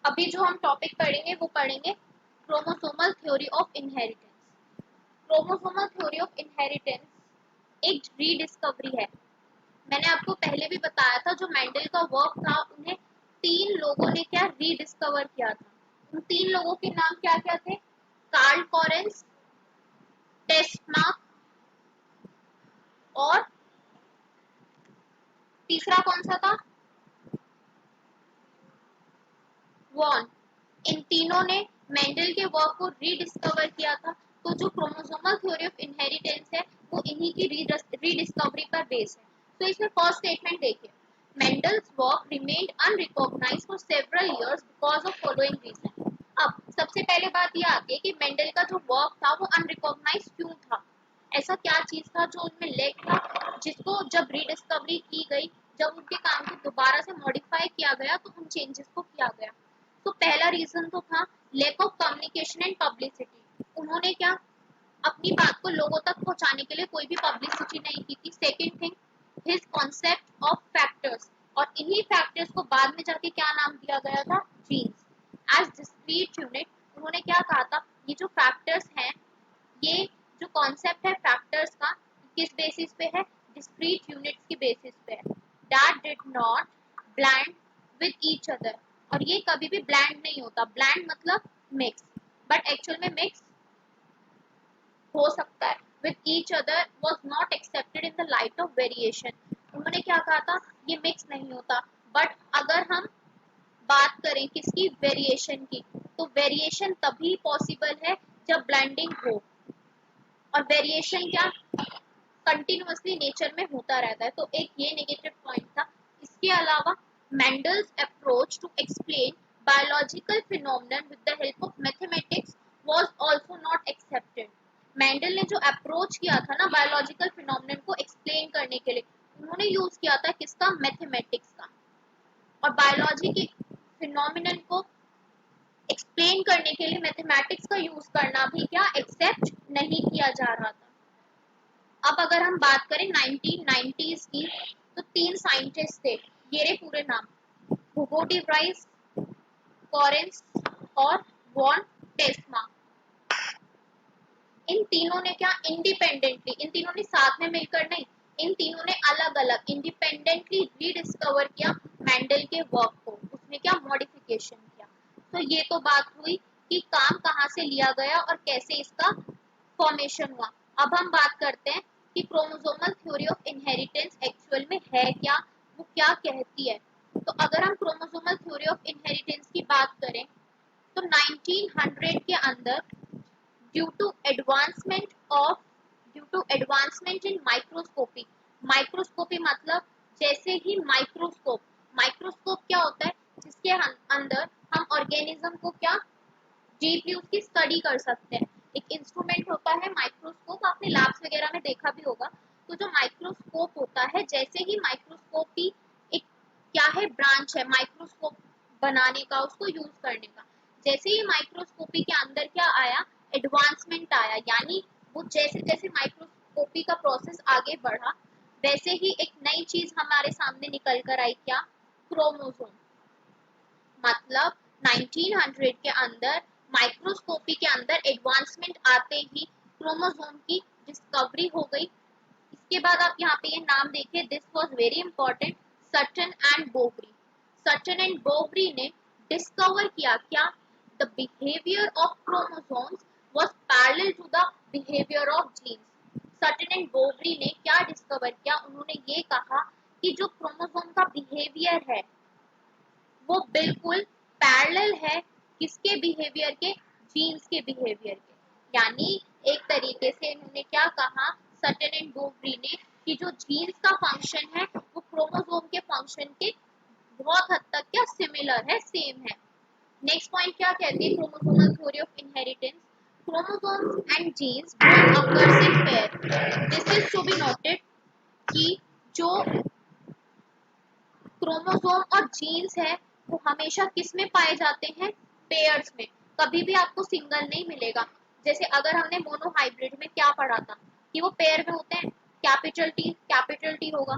अभी जो हम टॉपिक पढ़ेंगे वो पढ़ेंगे chromosomal theory of inheritance. Chromosomal theory of inheritance एक रीडिस्कवरी है। मैंने आपको पहले भी बताया था, जो मेंडल का वर्क था उन्हें 3 लोगों ने क्या रीडिस्कवर किया था। उन 3 लोगों के नाम क्या क्या थे? कार्ल कॉरेंस, टेस्मा और तीसरा कौन सा था? वॉन। इन तीनों ने मेंडल के वर्क को रीडिस्कवर किया था। तो जो क्रोमोसोमल थ्योरी ऑफ इनहेरिटेंस है वो इन्हीं की रीडिस्कवरी पर बेस है। तो इसमें फर्स्ट स्टेटमेंट देखिए, Mendel's work remained unrecognised for several years because of following reason. अब सबसे पहले बात यह आती है कि मेंडल का जो वर्क था वो अनरिकॉग्नाइज्ड क्यों था? ऐसा क्या चीज था जो उनमें लैक था, जिसको जब रीडिस्कवरी की गई, जब उनके काम को दोबारा से मॉडिफाई किया गया तो उन चेंजेस को किया गया। तो पहला रीजन तो था lack of communication and publicity. उन्होंने क्या अपनी बात को लोगों तक पहुंचाने के लिए कोई भी पब्लिसिटी नहीं की थी। Second thing, his concept of factors, और इन्हीं फैक्टर्स को बाद में जाके क्या नाम दिया गया था? जीन्स। एज डिस्क्रीट यूनिट, उन्होंने क्या कहा था? ये जो फैक्टर्स हैं, ये जो कॉन्सेप्ट है फैक्टर्स का, किस बेसिस पे है? डिस्क्रीट यूनिट्स की बेसिस पे है। That did not blend with each other, और ये कभी भी ब्लेंड नहीं होता। ब्लेंड मतलब मिक्स, बट एक्चुअल में मिक्स हो सकता है। With each other was not accepted in the light of variation. उन्होंने क्या कहा था? ये मिक्स नहीं होता, बट अगर हम बात करें किसकी? वेरिएशन की, तो वेरिएशन तभी पॉसिबल है जब ब्लेंडिंग हो, और वेरिएशन क्या कंटिन्यूअसली नेचर में होता रहता है। तो एक ये नेगेटिव पॉइंट था। इसके अलावा Mendel's approach to explain biological phenomenon with the help of mathematics was also not accepted. Mendel ने जो अप्रोच किया था ना बायोलॉजिकल फिनोमेनन को एक्सप्लेन करने के लिए, उन्होंने यूज किया था किसका? मैथमेटिक्स का। और बायोलॉजी के फिनोमेनन को एक्सप्लेन करने के लिए मैथमेटिक्स का यूज करना भी क्या एक्सेप्ट नहीं किया जा रहा था। अब अगर हम बात करें 1990s की, तो 3 साइंटिस्ट थे, ये रहे पूरे नाम, हुगो डी व्राइस, कॉरेंस और वॉन टेस्मा। इन तीनों ने क्या इंडिपेंडेंटली, इन तीनों ने साथ में मिलकर नहीं, इन तीनों ने अलग अलग इंडिपेंडेंटली रीडिस्कवर किया मेंडल के वर्क को। उसमें क्या मॉडिफिकेशन किया। तो ये तो बात हुई कि काम कहाँ से लिया गया और कैसे इसका फॉर्मेशन हुआ। अब हम बात करते हैं कि chromosomal theory of inheritance actual में है क्या, वो क्या कहती है। तो अगर हम क्रोमोसोमल थ्योरी ऑफ इनहेरिटेंस की बात करें, तो 1900 के अंदर due to advancement in microscopy, microscopy मतलब जैसे ही माइक्रोस्कोप, माइक्रोस्कोप क्या होता है? जिसके अंदर हम ऑर्गेनिज्म को क्या डीपली उसकी स्टडी कर सकते हैं। एक इंस्ट्रूमेंट होता है माइक्रोस्कोप, आपने लैब्स वगैरह में देखा भी होगा। तो जो माइक्रोस्कोप होता है, जैसे ही माइक्रोस्कोप की एक क्या है ब्रांच है माइक्रोस्कोप बनाने का, उसको यूज करने का, जैसे ही माइक्रोस्कोपी के अंदर क्या आया? एडवांसमेंट आया। यानी वो जैसे जैसे माइक्रोस्कोपी का प्रोसेस आगे बढ़ा, वैसे ही एक नई चीज हमारे सामने निकल कर आई, क्या? क्रोमोसोम। मतलब 1900 के अंदर माइक्रोस्कोपी के अंदर एडवांसमेंट आते ही क्रोमोसोम की डिस्कवरी हो गई। इसके बाद आप यहाँ पे ये नाम देखिए, this was very important, Sutton and Boveri. Sutton and Boveri ने डिस्कवर किया क्या? The behaviour of chromosomes was parallel to the behaviour of genes. Sutton and Boveri ने क्या डिस्कवर किया? उन्होंने ये कहा कि जो क्रोमोसोम का बिहेवियर है वो बिल्कुल पैरेलल है किसके बिहेवियर के? जीन्स के बिहेवियर के। यानी एक तरीके से इन्होंने क्या कहा सटन एंड बोवरी ने, कि जो जीन्स का फंक्शन है वो क्रोमोसोम के फंक्शन के बहुत हद तक क्या सिमिलर है, सेम है। नेक्स्ट पॉइंट क्या कहती है chromosomal theory of inheritance? Chromosomes and genes both occurs in pair. This is to be noted कि जो क्रोमोसोम और जीन्स है वो हमेशा किस में पाए जाते हैं? पेयर्स में। कभी भी आपको सिंगल नहीं मिलेगा। जैसे अगर हमने मोनोहाइब्रिड में क्या पढ़ा था कि वो पेयर में होते हैं, कैपिटल टी होगा,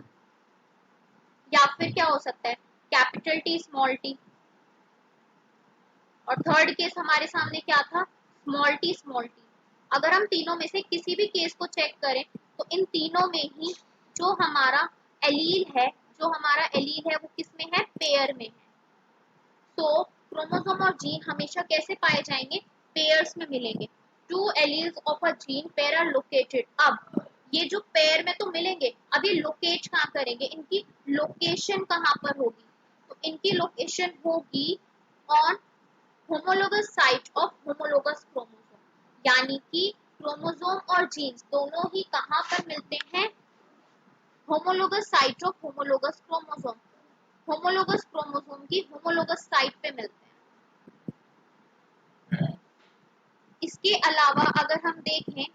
या फिर क्या हो सकता है? Capital T small T. और थर्ड केस हमारे सामने क्या था, स्मॉल टी स्मॉल टी। अगर हम तीनों में से किसी भी केस को चेक करें तो इन तीनों में ही जो हमारा एलील है, वो किस में है, पेयर में है। तो क्रोमोसोम और जीन हमेशा कैसे पाए जाएंगे, पेयर्स में मिलेंगे। Two alleles of a gene pair are located. अब ये जो पेयर में तो मिलेंगे, अभी लोकेट कहाँ करेंगे, इनकी लोकेशन कहाँ पर होगी, तो इनकी लोकेशन होगी on homologous site of homologous chromosome. यानी कि क्रोमोसोम और जीन्स दोनों ही कहाँ पर मिलते हैं, homologous site of homologous chromosome. Homologous chromosome की होमोलोगस साइट पे मिलते हैं। इसके अलावा अगर हम देखें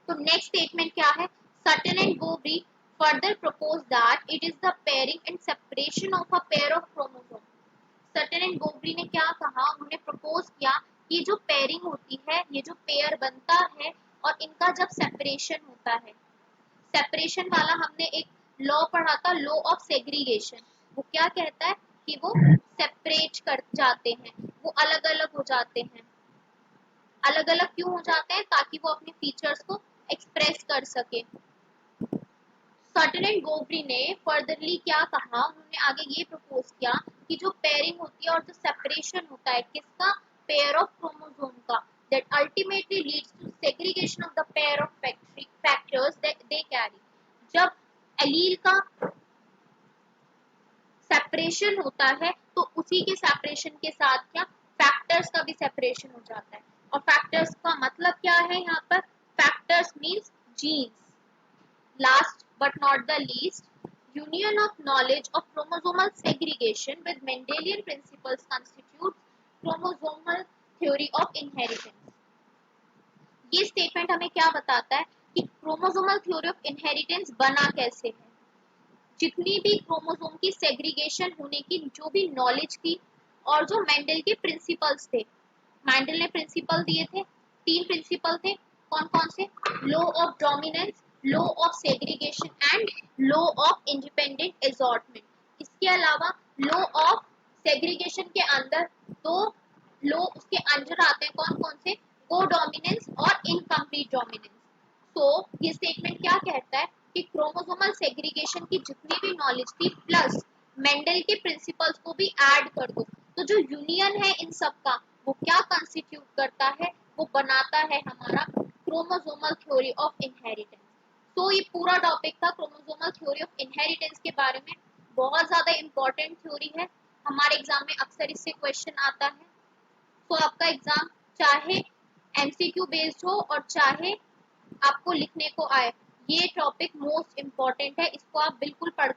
तो नेक्स्ट स्टेटमेंट क्या है, Sutton and Boveri further propose that it is the pairing and separation of a pair of chromosome. Sutton and Boveri ने क्या कहा, उन्होंने प्रपोज किया कि जो पेयरिंग होती है, ये जो पेयर बनता है और इनका जब सेपरेशन होता है, सेपरेशन वाला हमने एक लॉ पढ़ा था, लॉ ऑफ सेग्रीगेशन। वो क्या कहता है कि वो सेपरेट कर जाते हैं, वो अलग अलग हो जाते हैं। अलग अलग क्यों हो जाते हैं, ताकि वो अपने फीचर्स को एक्सप्रेस कर सके। सटन एंड गोब्री ने फर्दरली क्या कहा, उन्होंने आगे ये प्रपोज किया कि जो पेयरिंग होती है और जो सेपरेशन होता है किसका, पेयर ऑफ क्रोमोसोम का, that ultimately leads to segregation of the pair of factors that they carry। जब एलील का सेपरेशन होता है तो उसी के सेपरेशन के साथ क्या, फैक्टर्स का भी सेपरेशन हो जाता है। और फैक्टर्स का मतलब क्या है यहाँ पर, factors means genes. Last but not the least, union of knowledge of chromosomal segregation with Mendelian principles constitutes chromosomal theory of inheritance। ये स्टेटमेंट हमें क्या बताता है कि क्रोमोसोमल थ्योरी ऑफ इनहेरिटेंस बना कैसे है। जितनी भी क्रोमोसोम की सेग्रीगेशन होने की जो भी नॉलेज थी और जो मेंडल के प्रिंसिपल्स थे, मेंडल ने प्रिंसिपल दिए थे, 3 प्रिंसिपल थे, कौन कौन से, law of dominance, law of segregation and law of independent assortment. इसके अलावा लॉ ऑफ सेग्रीगेशन के अंदर दो लॉ उसके अंदर आते हैं, कौन कौन से, को डोमिनेंस और इनकम्प्लीट डोमिनेंस। तो ये स्टेटमेंट क्या कहता है कि क्रोमोसोमल सेग्रीगेशन की जितनी भी नॉलेज थी प्लस मेंडल के प्रिंसिपल्स को भी ऐड कर दो, तो जो यूनियन है इन सब का, वो क्या कंस्टिट्यूट करता है, वो बनाता है हमारा क्रोमोसोमल थ्योरी ऑफ इनहेरिटेंस। तो ये पूरा टॉपिक था क्रोमोसोमल थ्योरी ऑफ इनहेरिटेंस के बारे में। बहुत ज्यादा इंपॉर्टेंट थ्योरी है, हमारे एग्जाम में अक्सर इससे क्वेश्चन आता है। तो आपका एग्जाम चाहे एमसीक्यू बेस्ड हो और चाहे आपको लिखने को आए, ये टॉपिक मोस्ट इम्पॉर्टेंट है, इसको आप बिल्कुल पढ़